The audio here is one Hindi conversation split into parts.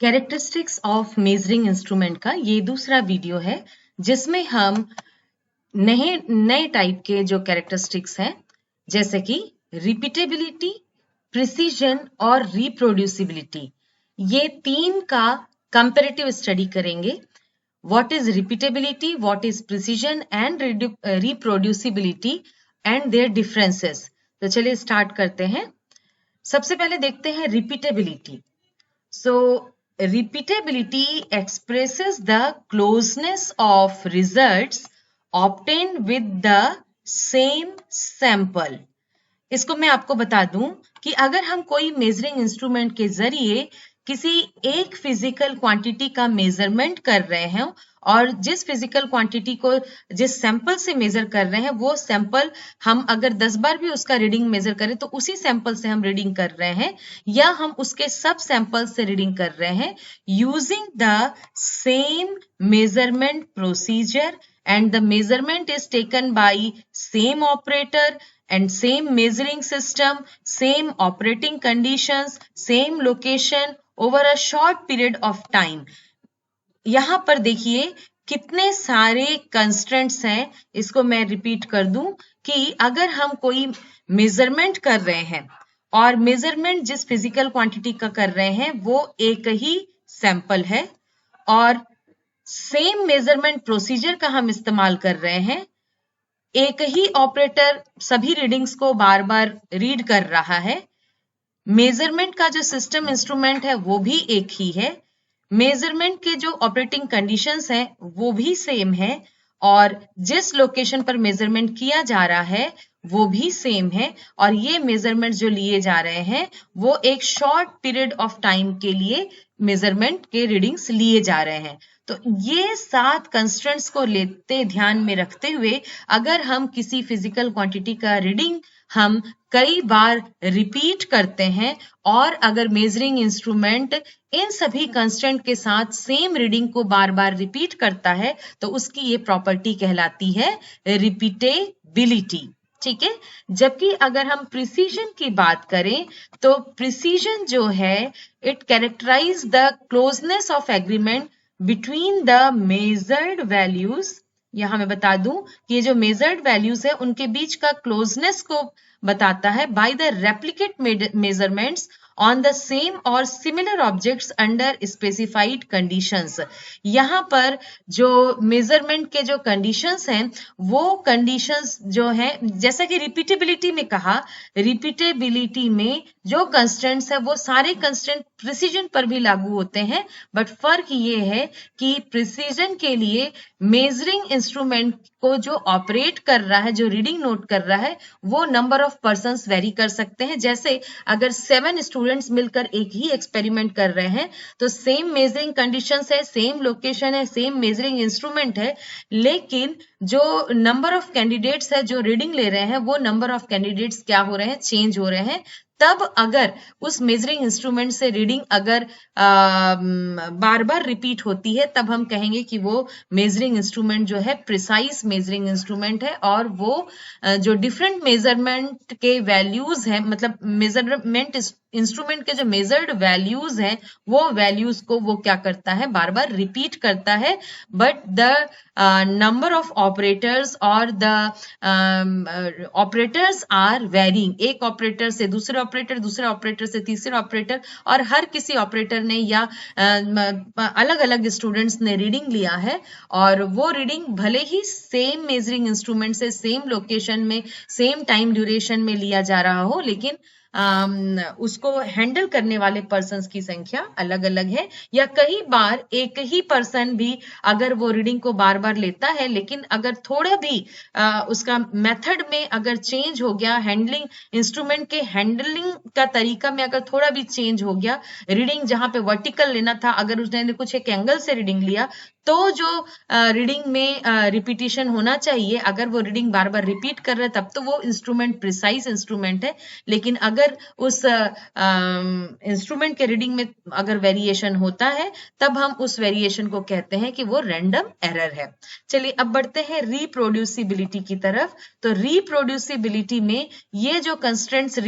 कैरेक्टरिस्टिक्स ऑफ मेजरिंग इंस्ट्रूमेंट का ये दूसरा वीडियो है जिसमें हम नए नए टाइप के जो कैरेक्टरिस्टिक्स हैं जैसे कि रिपीटेबिलिटी, प्रिसीजन और रिप्रोड्यूसिबिलिटी, ये तीन का कंपैरेटिव स्टडी करेंगे। What is repeatability, what is precision and reproducibility and there differences. तो चलिए स्टार्ट करते हैं। सबसे पहले देखते हैं repeatability. So, repeatability expresses the closeness of results obtained with the same sample. इसको मैं आपको बता दूं कि अगर हम कोई मेजरिंग इंस्ट्रूमेंट के जरिए किसी एक फिजिकल क्वांटिटी का मेजरमेंट कर रहे हैं और जिस फिजिकल क्वांटिटी को जिस सैंपल से मेजर कर रहे हैं वो सैंपल हम अगर 10 बार भी उसका रीडिंग मेजर करें तो उसी सैंपल से हम रीडिंग कर रहे हैं या हम उसके सब सैंपल से रीडिंग कर रहे हैं using the same measurement procedure and the measurement is taken by same operator and same measuring system, same operating conditions, same location over a short period of time. यहां पर देखिए कितने सारे कंस्ट्रेंट्स हैं। इसको मैं रिपीट कर दूं कि अगर हम कोई मेजरमेंट कर रहे हैं और मेजरमेंट जिस फिजिकल क्वांटिटी का कर रहे हैं वो एक ही सैंपल है और सेम मेजरमेंट प्रोसीजर का हम इस्तेमाल कर रहे हैं, एक ही ऑपरेटर सभी रीडिंग्स को बार बार रीड कर रहा है, मेजरमेंट का जो सिस्टम इंस्ट्रूमेंट है वो भी एक ही है, मेजरमेंट के जो ऑपरेटिंग कंडीशंस हैं वो भी सेम है और जिस लोकेशन पर मेजरमेंट किया जा रहा है वो भी सेम है और ये मेजरमेंट जो लिए जा रहे हैं वो एक शॉर्ट पीरियड ऑफ टाइम के लिए मेजरमेंट के रीडिंग्स लिए जा रहे हैं। तो ये 7 कंस्ट्रेंट्स को लेते ध्यान में रखते हुए अगर हम किसी फिजिकल क्वांटिटी का रीडिंग हम कई बार रिपीट करते हैं और अगर मेजरिंग इंस्ट्रूमेंट इन सभी कंस्ट्रेंट के साथ सेम रीडिंग को बार बार रिपीट करता है तो उसकी ये प्रॉपर्टी कहलाती है रिपीटेबिलिटी। ठीक है। जबकि अगर हम प्रिसीजन की बात करें तो प्रिसीजन जो है it characterize the closeness of agreement between the measured values. यहां मैं बता दूं कि ये जो मेजर्ड वैल्यूज है उनके बीच का क्लोजनेस को बताता है by the replicate measurements on the same और similar objects under specified conditions. यहां पर जो मेजरमेंट के जो कंडीशंस हैं वो कंडीशंस जो हैं जैसा कि रिपीटेबिलिटी में कहा, रिपीटेबिलिटी में जो कंस्ट्रेंट्स है वो सारे कंस्ट्रेंट प्रिसीजन पर भी लागू होते हैं, बट फर्क ये है कि प्रिसीजन के लिए मेजरिंग इंस्ट्रूमेंट को जो ऑपरेट कर रहा है, जो रीडिंग नोट कर रहा है, वो नंबर ऑफ पर्संस वेरी कर सकते हैं। जैसे अगर 7 स्टूडेंट्स मिलकर एक ही एक्सपेरिमेंट कर रहे हैं तो सेम मेजरिंग कंडीशंस है, सेम लोकेशन है, सेम मेजरिंग इंस्ट्रूमेंट है, लेकिन जो नंबर ऑफ कैंडिडेट्स है जो रीडिंग ले रहे हैं वो नंबर ऑफ कैंडिडेट्स क्या हो रहे हैं, चेंज हो रहे हैं। तब अगर उस मेजरिंग इंस्ट्रूमेंट से रीडिंग अगर बार बार रिपीट होती है तब हम कहेंगे कि वो मेजरिंग इंस्ट्रूमेंट जो है प्रिसाइज मेजरिंग इंस्ट्रूमेंट है और वो जो डिफरेंट मेजरमेंट के वैल्यूज हैं, मतलब मेजरमेंट इंस्ट्रूमेंट के जो मेजर्ड वैल्यूज हैं वो वैल्यूज को वो क्या करता है, बार बार रिपीट करता है, but the number of operators और द ऑपरेटर्स आर वेरिंग। एक ऑपरेटर से दूसरे ऑपरेटर, दूसरे ऑपरेटर से तीसरे ऑपरेटर और हर किसी ऑपरेटर ने या अलग अलग स्टूडेंट्स ने रीडिंग लिया है और वो रीडिंग भले ही सेम मेजरिंग इंस्ट्रूमेंट से सेम लोकेशन में सेम टाइम ड्यूरेशन में लिया जा रहा हो, लेकिन उसको हैंडल करने वाले पर्सन्स की संख्या अलग अलग है। या कई बार एक ही पर्सन भी अगर वो रीडिंग को बार बार लेता है लेकिन अगर थोड़ा भी उसका मेथड में अगर चेंज हो गया, हैंडलिंग इंस्ट्रूमेंट के हैंडलिंग का तरीका में अगर थोड़ा भी चेंज हो गया, रीडिंग जहां पे वर्टिकल लेना था अगर उसने कुछ एक एंगल से रीडिंग लिया तो जो रीडिंग में रिपीटिशन होना चाहिए, अगर वो रीडिंग बार बार रिपीट कर रहा है तब तो वो इंस्ट्रूमेंट प्रिसाइज इंस्ट्रूमेंट है। लेकिन अगर उस इंस्ट्रूमेंट के रीडिंग में अगर वेरिएशन होता है तब हम उस वेरिएशन को कहते हैं कि वो रैंडम एरर है। चलिए अब बढ़ते हैं रिप्रोड्यूसिबिलिटी की तरफ। तो रिप्रोड्यूसिबिलिटी में ये जो कंस्ट्रेंट्स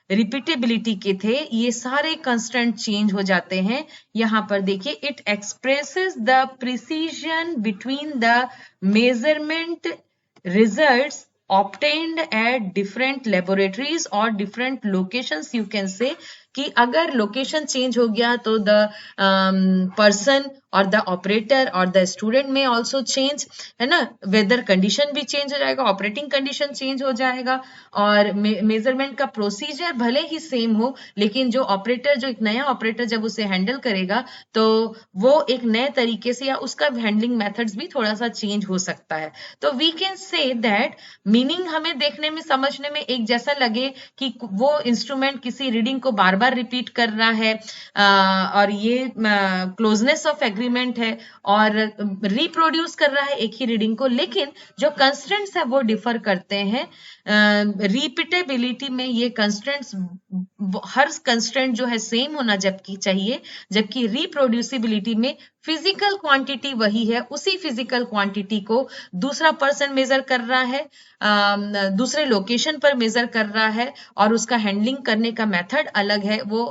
रिपीटेबिलिटी के थे, ये सारे कंस्ट्रेंट चेंज हो जाते हैं। यहां पर देखिए, it expresses the precision between the measurement results obtained at different laboratories or different locations. You can say कि अगर लोकेशन चेंज हो गया तो द पर्सन और द ऑपरेटर और द स्टूडेंट में ऑल्सो चेंज, है ना, वेदर कंडीशन भी चेंज हो जाएगा, ऑपरेटिंग कंडीशन चेंज हो जाएगा, और मेजरमेंट का प्रोसीजर भले ही सेम हो, लेकिन जो ऑपरेटर, जो एक नया ऑपरेटर जब उसे हैंडल करेगा तो वो एक नए तरीके से, या उसका हैंडलिंग मेथड्स भी थोड़ा सा चेंज हो सकता है। तो we can say that meaning हमें देखने में, समझने में एक जैसा लगे कि वो इंस्ट्रूमेंट किसी रीडिंग को बार बार रिपीट कर रहा है, और ये क्लोजनेस ऑफ एग्रीमेंट है, और रिप्रोड्यूस कर रहा है एक ही रीडिंग को, लेकिन जो कंस्ट्रेंट्स है वो डिफर करते हैं। रिपीटेबिलिटी में ये कंस्ट्रेंट्स, हर कंस्ट्रेंट जो है सेम होना जबकि चाहिए, जबकि रिप्रोड्यूसिबिलिटी में फिजिकल क्वांटिटी वही है, उसी फिजिकल क्वांटिटी को दूसरा पर्सन मेजर कर रहा है, दूसरे लोकेशन पर मेजर कर रहा है, और उसका हैंडलिंग करने का मेथड अलग है, वो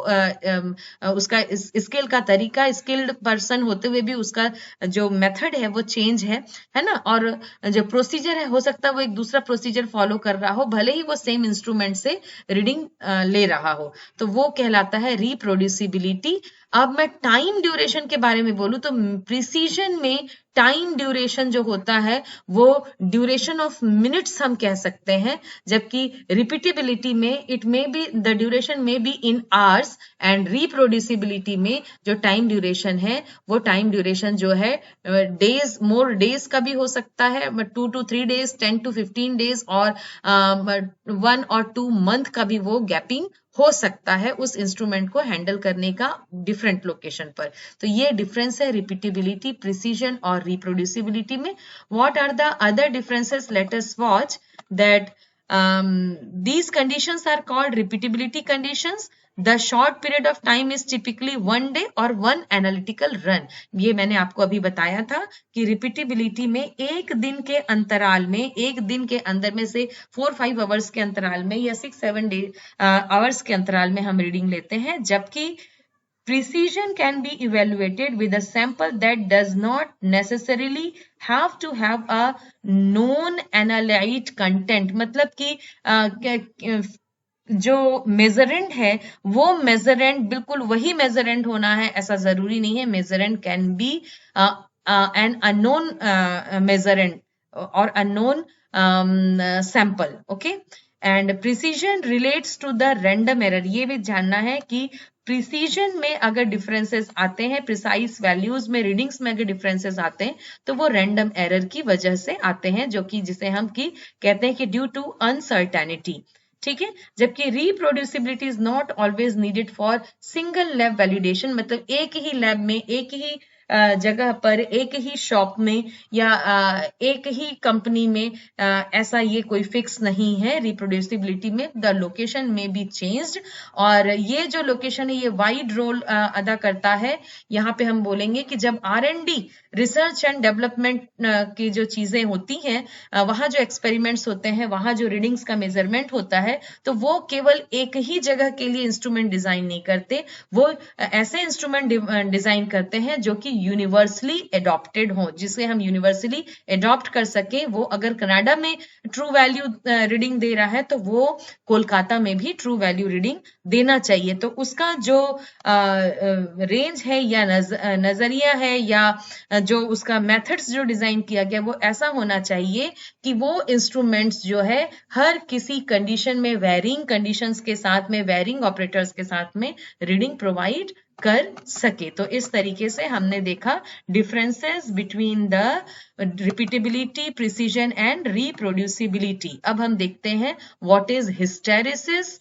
उसका स्किल का तरीका, स्किल्ड पर्सन होते हुए भी उसका जो मेथड है वो चेंज है ना, और जो प्रोसीजर है हो सकता है वो एक दूसरा प्रोसीजर फॉलो कर रहा हो, भले ही वो सेम इंस्ट्रूमेंट से रीडिंग ले रहा हो, तो वो कहलाता है रिप्रोड्यूसिबिलिटी। अब मैं टाइम ड्यूरेशन के बारे में बोलूं तो प्रिसीजन में टाइम ड्यूरेशन जो होता है वो ड्यूरेशन ऑफ मिनट्स हम कह सकते हैं, जबकि रिपीटेबिलिटी में it may be the duration may be in hours, and reproducibility में जो टाइम ड्यूरेशन है वो टाइम ड्यूरेशन जो है डेज, मोर डेज का भी हो सकता है, 2 to 3 days, 10 to 15 days, और 1 or 2 month का भी वो गैपिंग हो सकता है उस इंस्ट्रूमेंट को हैंडल करने का डिफरेंट लोकेशन पर। तो ये डिफरेंस है रिपीटेबिलिटी, प्रिसीजन और रिप्रोड्यूसिबिलिटी में। What are the other differences? Let us watch that these conditions are called repeatability conditions. The short period of time is typically 1 day or 1 analytical run. ये मैंने आपको अभी बताया था कि रिपीटेबिलिटी में एक दिन के अंतराल में, एक दिन के अंदर में से 4-5 आवर्स के अंतराल में या 6-7 आवर्स के अंतराल में हम रीडिंग लेते हैं, जबकि precision can be evaluated with a sample that does not necessarily have to have a known analyte content. मतलब कि जो मेजरेंट है वो मेजरेंट बिल्कुल वही मेजरेंट होना है ऐसा जरूरी नहीं है। Measurand can be an unknown measurand और unknown sample, okay. And precision relates to the random error. ये भी जानना है कि प्रिसीजन में अगर डिफरेंसेस आते हैं, प्रिसाइज वैल्यूज में, रीडिंग्स में अगर डिफरेंसेस आते हैं तो वो रैंडम एरर की वजह से आते हैं, जो कि जिसे हम की कहते हैं कि ड्यू टू अनसर्टेनिटी, ठीक है। जबकि reproducibility is not always needed for single lab validation, मतलब एक ही लैब में, एक ही जगह पर, एक ही शॉप में या एक ही कंपनी में ऐसा ये कोई फिक्स नहीं है। रिप्रोड्यूसिबिलिटी में द लोकेशन में बी चेंज्ड, और ये जो लोकेशन है ये वाइड रोल अदा करता है। यहाँ पे हम बोलेंगे कि जब R&D, रिसर्च एंड डेवलपमेंट की जो चीजें होती हैं, वहां जो एक्सपेरिमेंट्स होते हैं, वहां जो रीडिंग्स का मेजरमेंट होता है, तो वो केवल एक ही जगह के लिए इंस्ट्रूमेंट डिजाइन नहीं करते, वो ऐसे इंस्ट्रूमेंट डिजाइन करते हैं जो कि यूनिवर्सली एडॉप्टेड हो, जिसे हम यूनिवर्सली एडॉप्ट कर सके। वो अगर कनाडा में ट्रू वैल्यू रीडिंग दे रहा है तो वो कोलकाता में भी ट्रू वैल्यू रीडिंग देना चाहिए। तो उसका जो रेंज है या नजरिया है या जो उसका मेथड्स जो डिजाइन किया गया वो ऐसा होना चाहिए कि वो इंस्ट्रूमेंट्स जो है हर किसी कंडीशन में, वेरिंग कंडीशंस के साथ में, वेरिंग ऑपरेटर्स के साथ में रीडिंग प्रोवाइड कर सके। तो इस तरीके से हमने देखा differences between the repeatability, precision and reproducibility. अब हम देखते हैं what is hysteresis.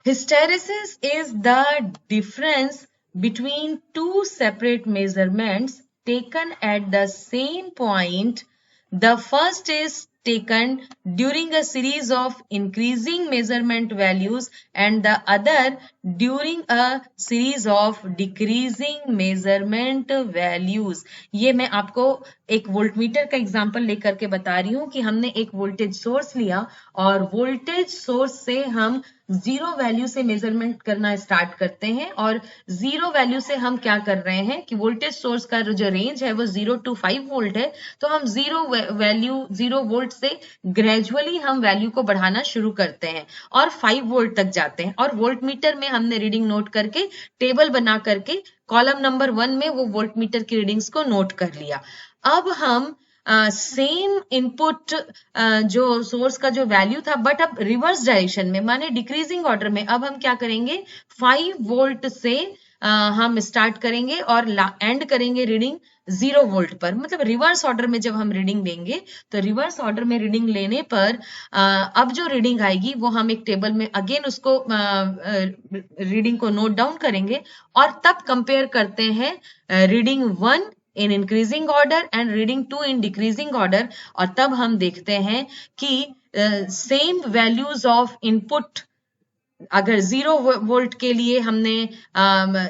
Hysteresis is the difference between two separate measurements taken at the same point. The first is taken during a series of increasing measurement values and the other during a series of decreasing measurement values। ये मैं आपको एक वोल्टमीटर का एग्जांपल लेकर के बता रही हूं कि हमने एक वोल्टेज सोर्स लिया और वोल्टेज सोर्स से हम जीरो वैल्यू से मेजरमेंट करना स्टार्ट करते हैं और जीरो वैल्यू से हम क्या कर रहे हैं कि वोल्टेज सोर्स का जो रेंज है वो 0 to 5 वोल्ट है, तो हम जीरो वोल्ट से ग्रेजुअली हम वैल्यू को बढ़ाना शुरू करते हैं और 5 वोल्ट तक जाते हैं और वोल्ट मीटर में हमने रीडिंग नोट करके टेबल बना करके कॉलम नंबर 1 में वो वोल्ट मीटर की रीडिंग्स को नोट कर लिया। अब हम सेम इनपुट जो सोर्स का जो वैल्यू था बट अब रिवर्स डायरेक्शन में माने डिक्रीजिंग ऑर्डर में, अब हम क्या करेंगे 5 वोल्ट से हम स्टार्ट करेंगे और एंड करेंगे रीडिंग 0 वोल्ट पर। मतलब रिवर्स ऑर्डर में जब हम रीडिंग लेंगे तो रिवर्स ऑर्डर में रीडिंग लेने पर अब जो रीडिंग आएगी वो हम एक टेबल में अगेन उसको रीडिंग को नोट डाउन करेंगे और तब कंपेयर करते हैं reading 1 in increasing order and reading 2 in decreasing order और तब हम देखते हैं कि same values of input अगर 0 वोल्ट के लिए हमने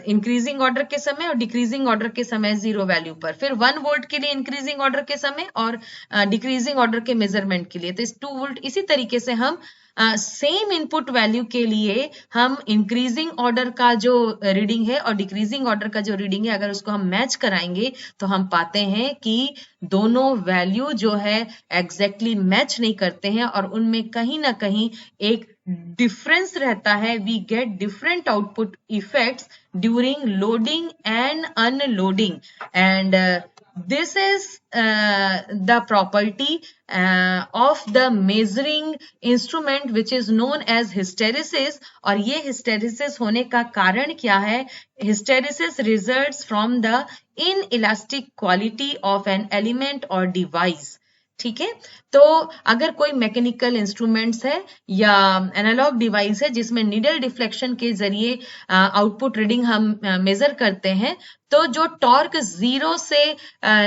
इंक्रीजिंग ऑर्डर के समय और डिक्रीजिंग ऑर्डर के समय 0 वैल्यू पर, फिर 1 वोल्ट के लिए इंक्रीजिंग ऑर्डर के समय और डिक्रीजिंग ऑर्डर के मेजरमेंट के लिए, तो इस 2 वोल्ट इसी तरीके से हम सेम इनपुट वैल्यू के लिए हम इंक्रीजिंग ऑर्डर का जो रीडिंग है और डिक्रीजिंग ऑर्डर का जो रीडिंग है अगर उसको हम मैच कराएंगे तो हम पाते हैं कि दोनों वैल्यू जो है एग्जैक्टली मैच नहीं करते हैं और उनमें कहीं ना कहीं एक डिफरेंस रहता है। We get different output effects during loading and unloading and this is the property of the measuring instrument which is known as hysteresis। और ये hysteresis होने का कारण क्या है? Hysteresis results from the inelastic quality of an element or device। ठीक है, तो अगर कोई मैकेनिकल इंस्ट्रूमेंट्स है या एनालॉग डिवाइस है जिसमें नीडल डिफ्लेक्शन के जरिए आउटपुट रीडिंग हम मेजर करते हैं, तो जो टॉर्क 0 से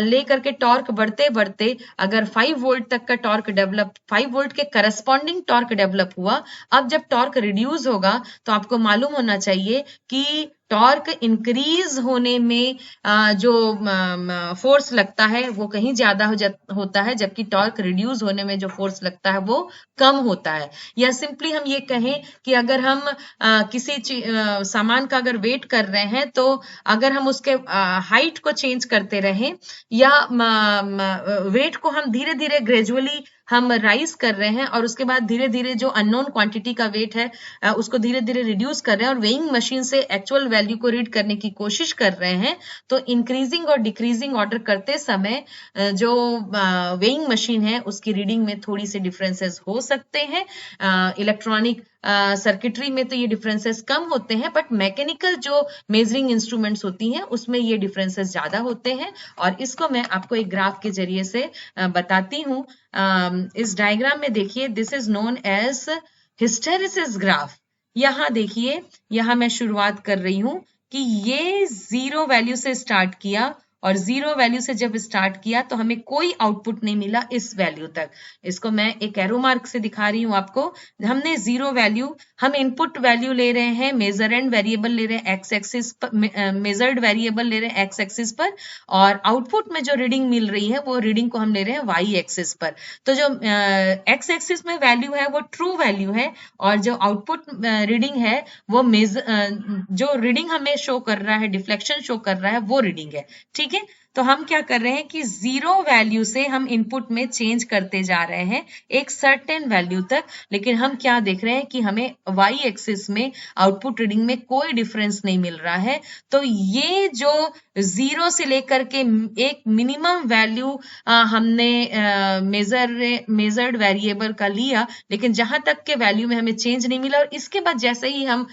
लेकर के टॉर्क बढ़ते बढ़ते अगर 5 वोल्ट तक का टॉर्क डेवलप, 5 वोल्ट के करस्पॉन्डिंग टॉर्क डेवलप हुआ, अब जब टॉर्क रिड्यूस होगा तो आपको मालूम होना चाहिए कि टॉर्क इंक्रीज होने में जो फोर्स लगता है वो कहीं ज्यादा होता है, जबकि टॉर्क रिड्यूस होने में जो फोर्स लगता है वो कम होता है। या सिंपली हम ये कहें कि अगर हम किसी सामान का अगर वेट कर रहे हैं तो अगर हम उसके हाइट को चेंज करते रहें या वेट को हम धीरे धीरे ग्रेजुअली हम राइज कर रहे हैं और उसके बाद धीरे धीरे जो अननोन क्वांटिटी का वेट है उसको धीरे धीरे रिड्यूस कर रहे हैं और वेइंग मशीन से एक्चुअल वैल्यू को रीड करने की कोशिश कर रहे हैं, तो इंक्रीजिंग और डिक्रीजिंग ऑर्डर करते समय जो वेइंग मशीन है उसकी रीडिंग में थोड़ी सी डिफरेंसेस हो सकते हैं। इलेक्ट्रॉनिक सर्किटरी में तो ये डिफरेंसेस कम होते हैं, बट मैकेनिकल जो मेजरिंग इंस्ट्रूमेंट्स होती हैं उसमें ये डिफरेंसेस ज्यादा होते हैं और इसको मैं आपको एक ग्राफ के जरिए से बताती हूँ। इस डायग्राम में देखिए, this is known as hysteresis graph. यहाँ देखिए, यहाँ मैं शुरुआत कर रही हूँ कि ये 0 वैल्यू से स्टार्ट किया और 0 वैल्यू से जब स्टार्ट किया तो हमें कोई आउटपुट नहीं मिला इस वैल्यू तक। इसको मैं एक एरो मार्क से दिखा रही हूं आपको। हमने 0 वैल्यू, हम इनपुट वैल्यू ले रहे हैं, मेजरेंड वेरिएबल ले रहे हैं एक्स एक्सिस पर, मेजर्ड वेरिएबल ले रहे हैं एक्स एक्सिस पर, और आउटपुट में जो रीडिंग मिल रही है वो रीडिंग को हम ले रहे हैं वाई एक्सिस पर। तो जो एक्स एक्सिस में वैल्यू है वो ट्रू वैल्यू है और जो आउटपुट रीडिंग है वो जो रीडिंग हमें शो कर रहा है, डिफ्लेक्शन शो कर रहा है, वो रीडिंग है। ठीक है, तो हम क्या कर रहे हैं कि 0 वैल्यू से हम इनपुट में चेंज करते जा रहे हैं एक सर्टेन वैल्यू तक, लेकिन हम क्या देख रहे हैं कि हमें वाई एक्सिस में आउटपुट रीडिंग में कोई डिफरेंस नहीं मिल रहा है। तो ये जो 0 से लेकर के एक मिनिमम वैल्यू हमने मेजर्ड वेरिएबल का लिया, लेकिन जहां तक के वैल्यू में हमें चेंज नहीं मिला, और इसके बाद जैसे ही हम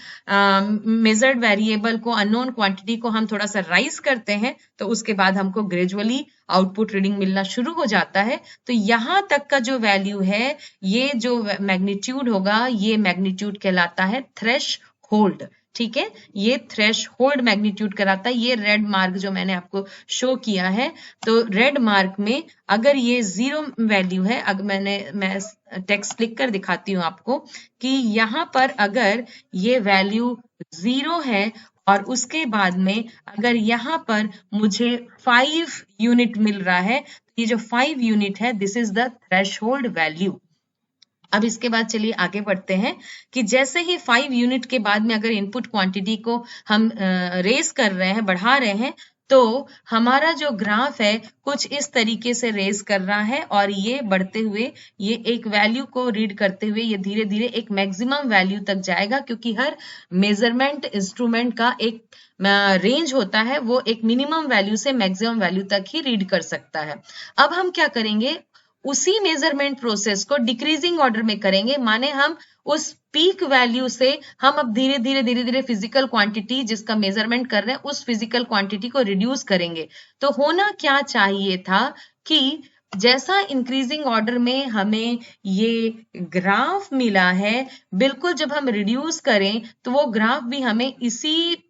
मेजर्ड वेरिएबल को, अननोन क्वांटिटी को हम थोड़ा सा राइज करते हैं तो उसके बाद हमको ग्रेजुअली आउटपुट रीडिंग मिलना शुरू हो जाता है। तो यहां तक का जो वैल्यू है, ये जो मैग्नीट्यूड होगा, ये मैग्नीट्यूड कहलाता है थ्रेशहोल्ड। ठीक है, ये थ्रेशहोल्ड मैग्नीट्यूड कराता है। ये रेड मार्क जो मैंने आपको शो किया है, तो रेड मार्क में अगर ये 0 वैल्यू है, अगर मैं टेक्स्ट लिख कर दिखाती हूँ आपको कि यहाँ पर अगर ये वैल्यू 0 है और उसके बाद में अगर यहाँ पर मुझे 5 यूनिट मिल रहा है, तो ये जो 5 यूनिट है, this is the threshold value. अब इसके बाद चलिए आगे बढ़ते हैं कि जैसे ही 5 यूनिट के बाद में अगर इनपुट क्वांटिटी को हम रेस कर रहे हैं, बढ़ा रहे हैं, तो हमारा जो ग्राफ है कुछ इस तरीके से रेस कर रहा है और ये बढ़ते हुए ये एक वैल्यू को रीड करते हुए ये धीरे धीरे एक मैक्सिमम वैल्यू तक जाएगा, क्योंकि हर मेजरमेंट इंस्ट्रूमेंट का एक रेंज होता है, वो एक मिनिमम वैल्यू से मैक्सिमम वैल्यू तक ही रीड कर सकता है। अब हम क्या करेंगे, उसी मेजरमेंट प्रोसेस को डिक्रीजिंग ऑर्डर में करेंगे, माने हम उस पीक वैल्यू से हम अब धीरे धीरे फिजिकल क्वांटिटी जिसका मेजरमेंट कर रहे हैं उस फिजिकल क्वांटिटी को रिड्यूस करेंगे। तो होना क्या चाहिए था कि जैसा इंक्रीजिंग ऑर्डर में हमें ये ग्राफ मिला है, बिल्कुल जब हम रिड्यूस करें तो वो ग्राफ भी हमें इसी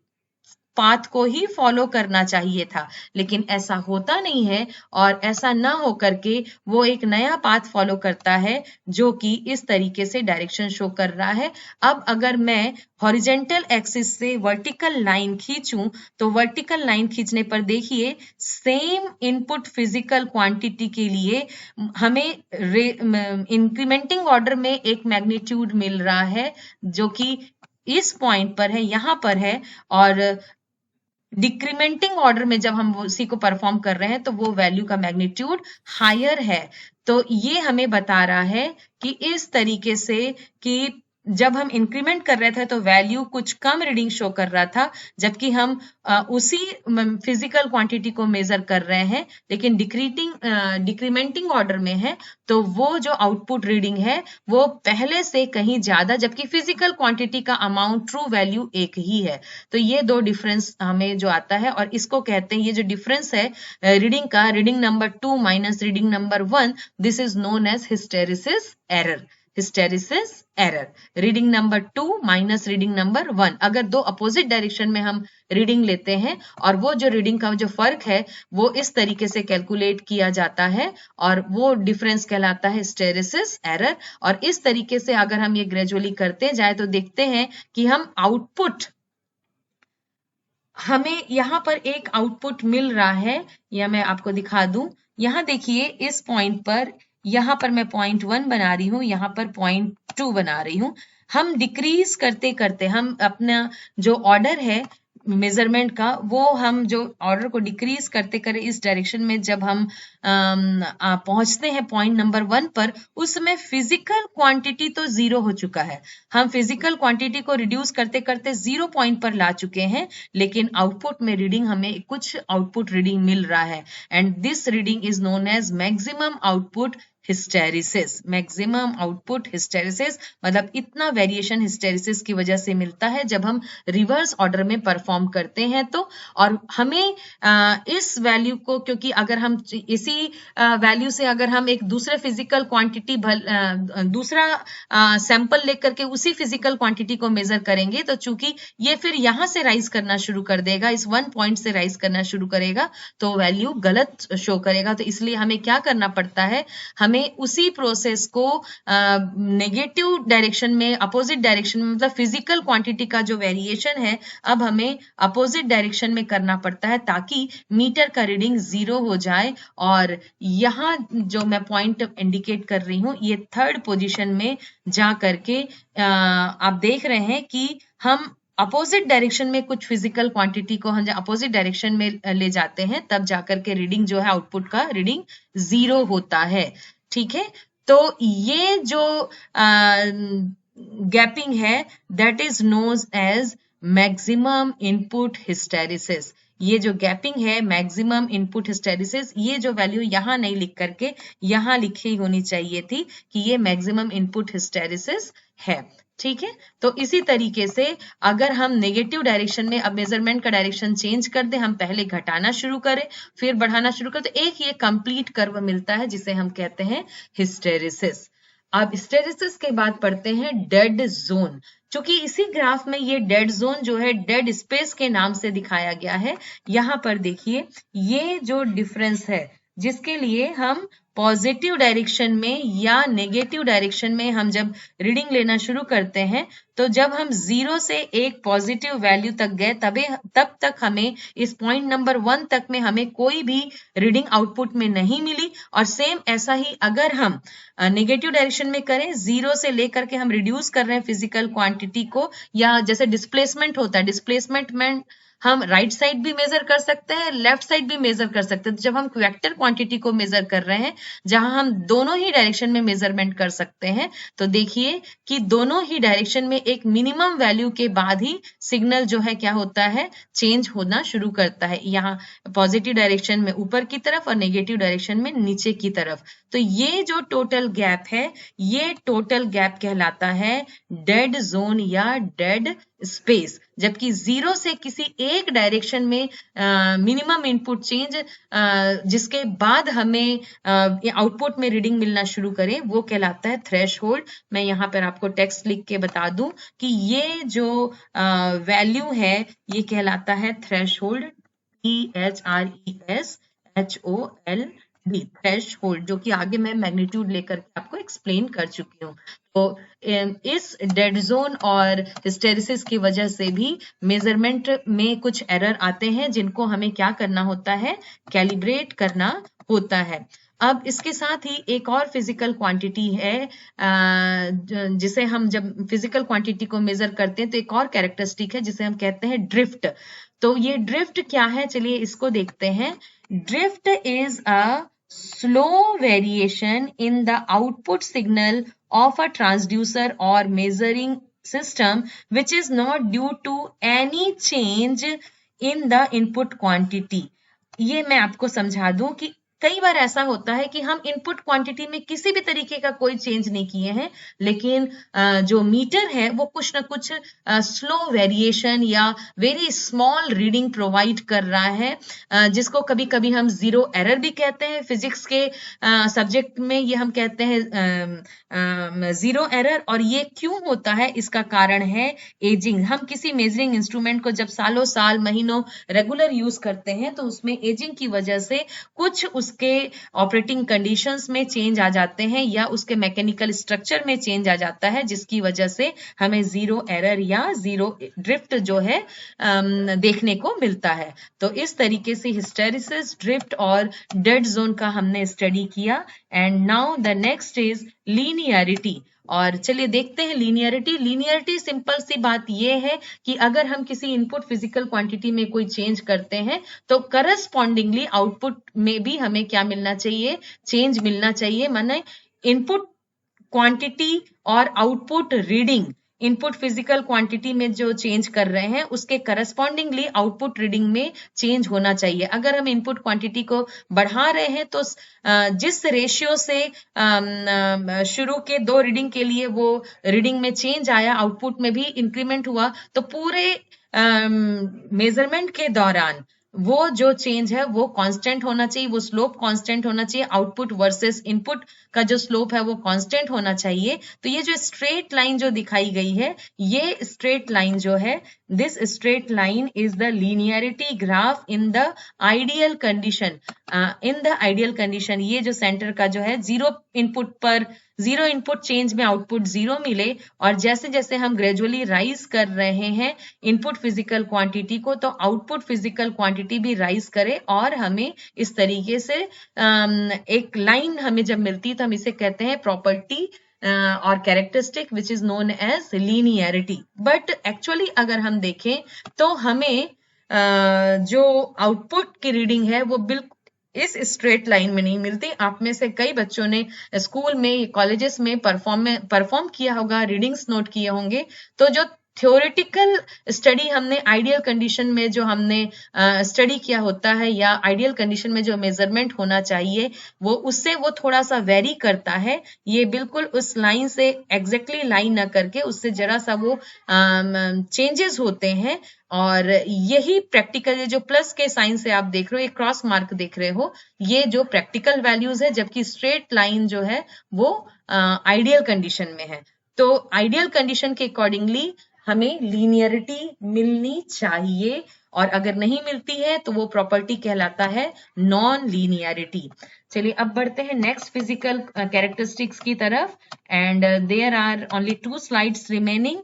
पाथ को ही फॉलो करना चाहिए था, लेकिन ऐसा होता नहीं है। और ऐसा ना हो करके वो एक नया पाथ फॉलो करता है जो कि इस तरीके से डायरेक्शन शो कर रहा है। अब अगर मैं हॉरिजेंटल एक्सिस से वर्टिकल लाइन खींचूं, तो वर्टिकल लाइन खींचने पर देखिए सेम इनपुट फिजिकल क्वांटिटी के लिए हमें इंक्रीमेंटिंग ऑर्डर में एक मैग्नीट्यूड मिल रहा है जो कि इस पॉइंट पर है, यहां पर है, और डिक्रीमेंटिंग ऑर्डर में जब हम उसी को परफॉर्म कर रहे हैं तो वो वैल्यू का मैग्नीट्यूड हायर है। तो ये हमें बता रहा है कि इस तरीके से कि जब हम इंक्रीमेंट कर रहे थे तो वैल्यू कुछ कम रीडिंग शो कर रहा था, जबकि हम उसी फिजिकल क्वांटिटी को मेजर कर रहे हैं, लेकिन डिक्रीमेंटिंग ऑर्डर में है, तो वो जो आउटपुट रीडिंग है वो पहले से कहीं ज्यादा, जबकि फिजिकल क्वांटिटी का अमाउंट ट्रू वैल्यू एक ही है। तो ये दो डिफरेंस हमें जो आता है, और इसको कहते हैं, ये जो डिफरेंस है रीडिंग का, reading number 2 minus reading number 1, this is known as hysteresis error. Hysteresis error, reading number 2 minus reading number 1। अगर दो अपोजिट डायरेक्शन में हम रीडिंग लेते हैं और वो जो रीडिंग का जो फर्क है वो इस तरीके से कैलकुलेट किया जाता है और वो डिफरेंस कहलाता है हिस्टेरिसिस एरर। और इस तरीके से अगर हम ये ग्रेजुअली करते जाए तो देखते हैं कि हम आउटपुट, हमें यहाँ पर एक आउटपुट मिल रहा है, या मैं आपको दिखा दूं, यहाँ देखिए इस पॉइंट पर, यहाँ पर मैं पॉइंट 1 बना रही हूँ, यहाँ पर पॉइंट 2 बना रही हूँ। हम डिक्रीज करते करते हम अपना जो ऑर्डर है मेजरमेंट का, वो हम जो ऑर्डर को डिक्रीज करते करते इस डायरेक्शन में जब हम पहुंचते हैं पॉइंट नंबर 1 पर, उसमें फिजिकल क्वांटिटी तो 0 हो चुका है। हम फिजिकल क्वांटिटी को रिड्यूस करते करते 0 पॉइंट पर ला चुके हैं, लेकिन आउटपुट में रीडिंग हमें कुछ आउटपुट रीडिंग मिल रहा है, and this reading is known as maximum output hysteresis. Maximum output hysteresis मतलब इतना वेरिएशन हिस्टेरिसिस की वजह से मिलता है जब हम रिवर्स ऑर्डर में परफॉर्म करते हैं तो। और हमें इस वैल्यू को, क्योंकि अगर हम इसी वैल्यू से अगर हम एक दूसरे फिजिकल क्वांटिटी दूसरा सैंपल लेकर के उसी फिजिकल क्वांटिटी को मेजर करेंगे, तो चूंकि ये फिर यहां से राइज करना शुरू कर देगा, इस 1 पॉइंट से राइज करना शुरू करेगा, तो वैल्यू गलत शो करेगा। तो इसलिए हमें क्या करना पड़ता है, हमें उसी प्रोसेस को नेगेटिव डायरेक्शन में, अपोजिट डायरेक्शन में, मतलब फिजिकल क्वांटिटी का जो वेरिएशन है अब हमें अपोजिट डायरेक्शन में करना पड़ता है, ताकि मीटर का रीडिंग 0 हो जाए। और यहाँ जो मैं पॉइंट इंडिकेट कर रही हूँ, ये थर्ड पोजीशन में जा करके आप देख रहे हैं कि हम अपोजिट डायरेक्शन में कुछ फिजिकल क्वांटिटी को हम अपोजिट डायरेक्शन में ले जाते हैं, तब जाकर के रीडिंग जो है, आउटपुट का रीडिंग 0 होता है। ठीक है, तो ये जो गैपिंग है that is known as maximum input hysteresis. ये जो गैपिंग है, मैक्सिमम इनपुट हिस्टेरिसिस, ये जो वैल्यू यहाँ नहीं लिख करके यहाँ लिखी होनी चाहिए थी कि ये मैक्सिमम इनपुट हिस्टेरिसिस है। ठीक है, तो इसी तरीके से अगर हम नेगेटिव डायरेक्शन में अब मेजरमेंट का डायरेक्शन चेंज कर दे, हम पहले घटाना शुरू करें फिर बढ़ाना शुरू करें, तो एक ये कंप्लीट कर्व मिलता है जिसे हम कहते हैं हिस्टेरिसिस। अब हिस्टेरिसिस के बाद पढ़ते हैं डेड जोन। चूंकि इसी ग्राफ में ये डेड जोन जो है डेड स्पेस के नाम से दिखाया गया है, यहां पर देखिए ये जो डिफरेंस है जिसके लिए हम पॉजिटिव डायरेक्शन में या नेगेटिव डायरेक्शन में हम जब रीडिंग लेना शुरू करते हैं, तो जब हम 0 से एक पॉजिटिव वैल्यू तक गए तब तक हमें इस पॉइंट नंबर 1 तक में हमें कोई भी रीडिंग आउटपुट में नहीं मिली। और सेम ऐसा ही अगर हम नेगेटिव डायरेक्शन में करें, 0 से लेकर के हम रिड्यूस कर रहे हैं फिजिकल क्वांटिटी को, या जैसे डिस्प्लेसमेंट होता है, डिस्प्लेसमेंट में हम राइट साइड भी मेजर कर सकते हैं, लेफ्ट साइड भी मेजर कर सकते हैं। तो जब हम वेक्टर क्वांटिटी को मेजर कर रहे हैं जहां हम दोनों ही डायरेक्शन में मेजरमेंट कर सकते हैं, तो देखिए कि दोनों ही डायरेक्शन में एक मिनिमम वैल्यू के बाद ही सिग्नल जो है क्या होता है, चेंज होना शुरू करता है। यहाँ पॉजिटिव डायरेक्शन में ऊपर की तरफ और नेगेटिव डायरेक्शन में नीचे की तरफ। तो ये जो टोटल गैप है, ये टोटल गैप कहलाता है डेड जोन या डेड स्पेस। जबकि 0 से किसी एक डायरेक्शन में मिनिमम इनपुट चेंज जिसके बाद हमें आउटपुट में रीडिंग मिलना शुरू करें, वो कहलाता है थ्रेशहोल्ड। मैं यहाँ पर आपको टेक्स्ट लिख के बता दूं कि ये जो वैल्यू है ये कहलाता है थ्रेशहोल्ड, THRESHOLD, थ्रेशहोल्ड, जो कि आगे मैं मैग्नीट्यूड लेकर के आपको एक्सप्लेन कर चुकी हूँ। तो इस डेड जोन और हिस्टेरिसिस की वजह से भी मेजरमेंट में कुछ एरर आते हैं जिनको हमें क्या करना होता है, कैलिब्रेट करना होता है। अब इसके साथ ही एक और फिजिकल क्वांटिटी है जिसे हम जब फिजिकल क्वांटिटी को मेजर करते हैं तो एक और कैरेक्टरिस्टिक है जिसे हम कहते हैं ड्रिफ्ट। तो ये ड्रिफ्ट क्या है, चलिए इसको देखते हैं। Drift is a slow variation in the output signal of a transducer or measuring system which is not due to any change in the input quantity। ये मैं आपको समझा दूं कि कई बार ऐसा होता है कि हम इनपुट क्वांटिटी में किसी भी तरीके का कोई चेंज नहीं किए हैं, लेकिन जो मीटर है वो कुछ ना कुछ स्लो वेरिएशन या वेरी स्मॉल रीडिंग प्रोवाइड कर रहा है, जिसको कभी कभी हम जीरो एरर भी कहते हैं। फिजिक्स के सब्जेक्ट में ये हम कहते हैं जीरो एरर। और ये क्यों होता है, इसका कारण है एजिंग। हम किसी मेजरिंग इंस्ट्रूमेंट को जब सालों साल महीनों रेगुलर यूज करते हैं तो उसमें एजिंग की वजह से कुछ उसके ऑपरेटिंग कंडीशंस में चेंज आ जाते हैं या उसके मैकेनिकल स्ट्रक्चर में चेंज आ जाता है, जिसकी वजह से हमें जीरो एरर या जीरो ड्रिफ्ट जो है देखने को मिलता है। तो इस तरीके से हिस्टेरिसिस, ड्रिफ्ट और डेड जोन का हमने स्टडी किया। And now the next is linearity. और चलिए देखते हैं लीनियरिटी। लीनियरिटी सिंपल सी बात यह है कि अगर हम किसी इनपुट फिजिकल क्वांटिटी में कोई चेंज करते हैं तो करस्पॉन्डिंगली आउटपुट में भी हमें क्या मिलना चाहिए, चेंज मिलना चाहिए। माने इनपुट क्वांटिटी और output reading, input physical quantity में जो चेंज कर रहे हैं उसके करस्पॉन्डिंगली आउटपुट रीडिंग में चेंज होना चाहिए। अगर हम इनपुट क्वांटिटी को बढ़ा रहे हैं तो जिस रेशियो से शुरू के 2 रीडिंग के लिए वो रीडिंग में चेंज आया, आउटपुट में भी इंक्रीमेंट हुआ, तो पूरे मेजरमेंट के दौरान वो जो चेंज है वो कांस्टेंट होना चाहिए, वो स्लोप कांस्टेंट होना चाहिए। आउटपुट वर्सेस इनपुट का जो स्लोप है वो कांस्टेंट होना चाहिए। तो ये जो स्ट्रेट लाइन जो दिखाई गई है, ये स्ट्रेट लाइन जो है, this straight line is the linearity graph in the ideal condition. In the ideal condition ये जो सेंटर का जो है, जीरो इनपुट चेंज में आउटपुट जीरो मिले, और जैसे जैसे हम ग्रेजुअली राइज कर रहे हैं इनपुट फिजिकल क्वांटिटी को, तो आउटपुट फिजिकल क्वांटिटी भी राइज करे और हमें इस तरीके से एक लाइन हमें जब मिलती है तो हम इसे कहते हैं प्रॉपर्टी और characteristic which is known as linearity. But actually अगर हम देखें तो हमें जो आउटपुट की रीडिंग है वो बिल्कुल इस स्ट्रेट लाइन में नहीं मिलती। आप में से कई बच्चों ने स्कूल में, कॉलेजेस में परफॉर्म किया होगा, रीडिंग्स नोट किए होंगे। तो जो थ्योरेटिकल स्टडी हमने आइडियल कंडीशन में जो हमने स्टडी किया होता है या आइडियल कंडीशन में जो मेजरमेंट होना चाहिए वो उससे वो थोड़ा सा वेरी करता है। ये बिल्कुल उस लाइन से एग्जैक्टली लाइन ना करके उससे जरा सा वो चेंजेस होते हैं। और यही प्रैक्टिकल, जो प्लस के साइन से आप देख रहे हो, ये क्रॉस मार्क देख रहे हो, ये जो प्रैक्टिकल वैल्यूज है, जबकि स्ट्रेट लाइन जो है वो आइडियल कंडीशन में है। तो आइडियल कंडीशन के अकॉर्डिंगली हमें लीनियरिटी मिलनी चाहिए, और अगर नहीं मिलती है तो वो प्रॉपर्टी कहलाता है नॉन लीनियरिटी। चलिए अब बढ़ते हैं नेक्स्ट फिजिकल कैरेक्टरिस्टिक्स की तरफ, and there are only 2 slides remaining.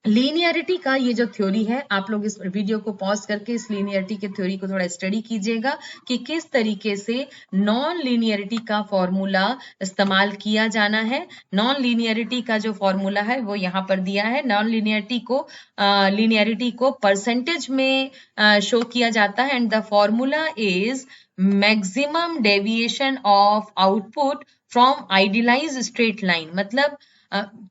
Linearity का ये जो थ्योरी है, आप लोग इस वीडियो को पॉज करके इस लीनियरिटी के थ्योरी को थोड़ा स्टडी कीजिएगा कि किस तरीके से नॉन लीनियरिटी का फॉर्मूला इस्तेमाल किया जाना है। नॉन लीनियरिटी का जो फॉर्मूला है वो यहाँ पर दिया है। नॉन लीनियरिटी को परसेंटेज में शो किया जाता है, and the formula is maximum deviation of output from idealised straight line. मतलब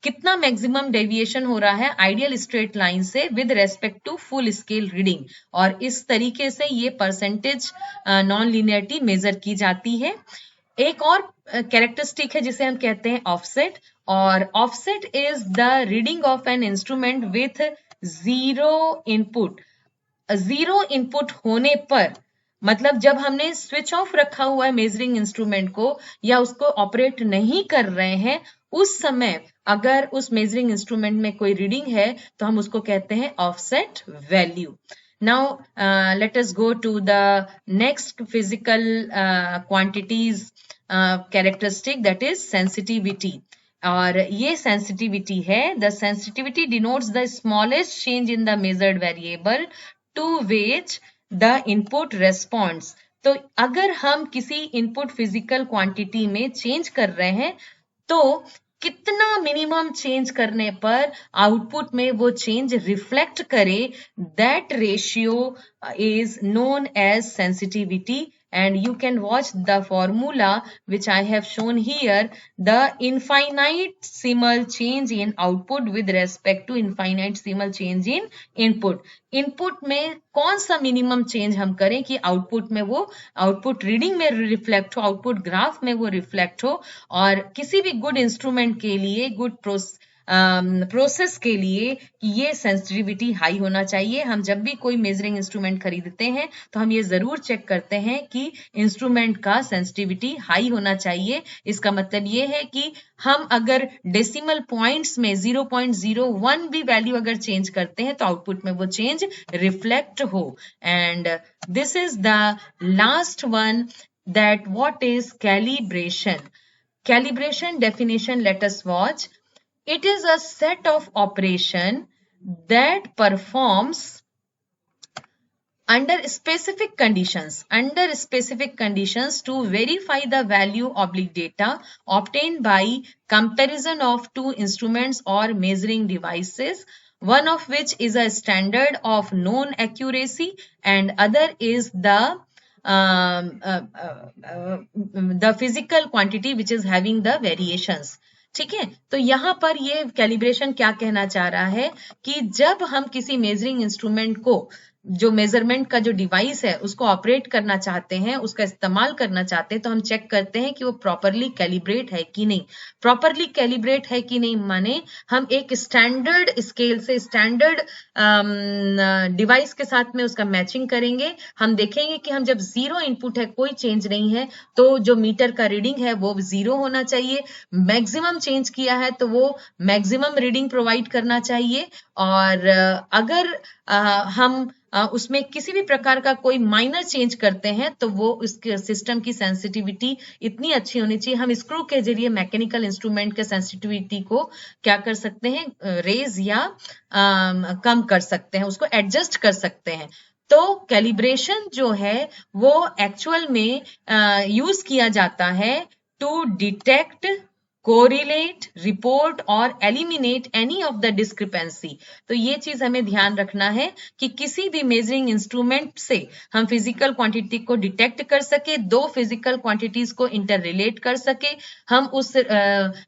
कितना मैक्सिमम डेविएशन हो रहा है आइडियल स्ट्रेट लाइन से with respect to full scale reading, और इस तरीके से ये परसेंटेज नॉन लीनियरिटी मेजर की जाती है। एक और कैरेक्टरिस्टिक है जिसे हम कहते हैं ऑफसेट, और offset is the reading of an instrument with zero input. Zero input होने पर, मतलब जब हमने स्विच ऑफ रखा हुआ है मेजरिंग इंस्ट्रूमेंट को या उसको ऑपरेट नहीं कर रहे हैं, उस समय अगर उस मेजरिंग इंस्ट्रूमेंट में कोई रीडिंग है तो हम उसको कहते हैं offset value. Now let us go to the next physical quantities characteristic, that is sensitivity. और ये सेंसिटिविटी है, the sensitivity denotes the smallest change in the measured variable to which the input responds. तो अगर हम किसी इनपुट फिजिकल क्वांटिटी में चेंज कर रहे हैं तो कितना मिनिमम चेंज करने पर आउटपुट में वो चेंज रिफ्लेक्ट करे, that ratio is known as sensitivity. And you can watch the formula which I have shown here, the infinitesimal change in output with respect to infinitesimal change in input. Input में कौन सा मिनिमम चेंज हम करें कि आउटपुट में वो आउटपुट रीडिंग में रिफ्लेक्ट हो, आउटपुट ग्राफ में वो रिफ्लेक्ट हो। और किसी भी गुड इंस्ट्रूमेंट के लिए, गुड प्रोसेस के लिए ये सेंसिटिविटी हाई होना चाहिए। हम जब भी कोई मेजरिंग इंस्ट्रूमेंट खरीदते हैं तो हम ये जरूर चेक करते हैं कि इंस्ट्रूमेंट का सेंसिटिविटी हाई होना चाहिए। इसका मतलब ये है कि हम अगर डेसिमल पॉइंट्स में 0.01 भी वैल्यू अगर चेंज करते हैं तो आउटपुट में वो चेंज रिफ्लेक्ट हो। And this is the last one, that what is calibration. Calibration definition, let us watch. It is a set of operation that performs under specific conditions to verify the value oblique data obtained by comparison of two instruments or measuring devices, one of which is a standard of known accuracy and other is the physical quantity which is having the variations। ठीक है, तो यहाँ पर ये कैलिब्रेशन क्या कहना चाह रहा है कि जब हम किसी मेजरिंग इंस्ट्रूमेंट को, जो मेजरमेंट का जो डिवाइस है उसको ऑपरेट करना चाहते हैं, उसका इस्तेमाल करना चाहते हैं, तो हम चेक करते हैं कि वो प्रॉपरली कैलिब्रेट है कि नहीं। प्रॉपरली कैलिब्रेट है कि नहीं माने हम एक स्टैंडर्ड स्केल से, स्टैंडर्ड डिवाइस के साथ में उसका मैचिंग करेंगे। हम देखेंगे कि हम जब जीरो इनपुट है, कोई चेंज नहीं है, तो जो मीटर का रीडिंग है वो जीरो होना चाहिए। मैक्सिमम चेंज किया है तो वो मैक्सिमम रीडिंग प्रोवाइड करना चाहिए। और अगर हम उसमें किसी भी प्रकार का कोई माइनर चेंज करते हैं तो वो उसके सिस्टम की सेंसिटिविटी इतनी अच्छी होनी चाहिए। हम स्क्रू के जरिए मैकेनिकल इंस्ट्रूमेंट के सेंसिटिविटी को क्या कर सकते हैं, रेज या कम कर सकते हैं, उसको एडजस्ट कर सकते हैं। तो कैलिब्रेशन जो है वो एक्चुअल में यूज किया जाता है टू डिटेक्ट, कोरिलेट, रिपोर्ट और eliminate any of the discrepancy. तो ये चीज हमें ध्यान रखना है कि किसी भी मेजरिंग इंस्ट्रूमेंट से हम फिजिकल क्वांटिटी को डिटेक्ट कर सके, दो फिजिकल क्वांटिटीज को इंटर रिलेट कर सके, हम उस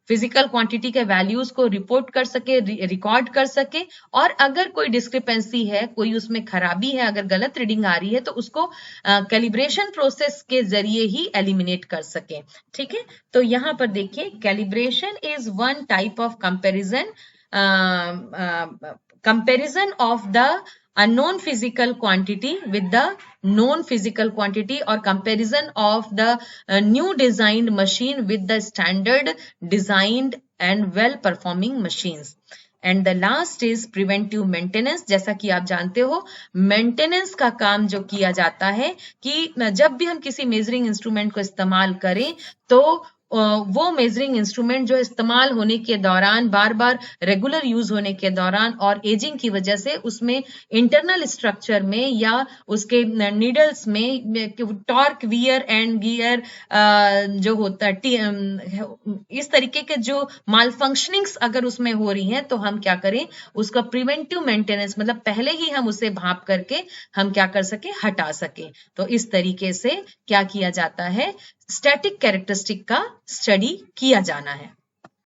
फिजिकल क्वांटिटी के वैल्यूज को रिपोर्ट कर सके, रिकॉर्ड कर सके, और अगर कोई डिस्क्रिपेंसी है, कोई उसमें खराबी है, अगर गलत रीडिंग आ रही है तो उसको कैलिब्रेशन प्रोसेस के जरिए ही एलिमिनेट कर सके। ठीक है, तो यहां पर देखिए calibration is one type of comparison of the a known physical quantity with the known physical quantity or comparison of the new designed machine with the standard designed and well performing machines. And the last is preventive maintenance. जैसा कि आप जानते हो मेंटेनेंस का काम जो किया जाता है कि जब भी हम किसी मेजरिंग इंस्ट्रूमेंट को इस्तेमाल करें तो वो मेजरिंग इंस्ट्रूमेंट जो इस्तेमाल होने के दौरान बार बार रेगुलर यूज होने के दौरान और एजिंग की वजह से उसमें इंटरनल स्ट्रक्चर में या उसके नीडल्स में टॉर्क वियर एंड गियर जो होता है इस तरीके के जो माल फंक्शनिंग्स अगर उसमें हो रही हैं तो हम क्या करें, उसका प्रिवेंटिव मेंटेनेंस मतलब पहले ही हम उसे भाप करके हम क्या कर सके, हटा सके। तो इस तरीके से क्या किया जाता है, स्टैटिक कैरेक्टरिस्टिक का स्टडी किया जाना है।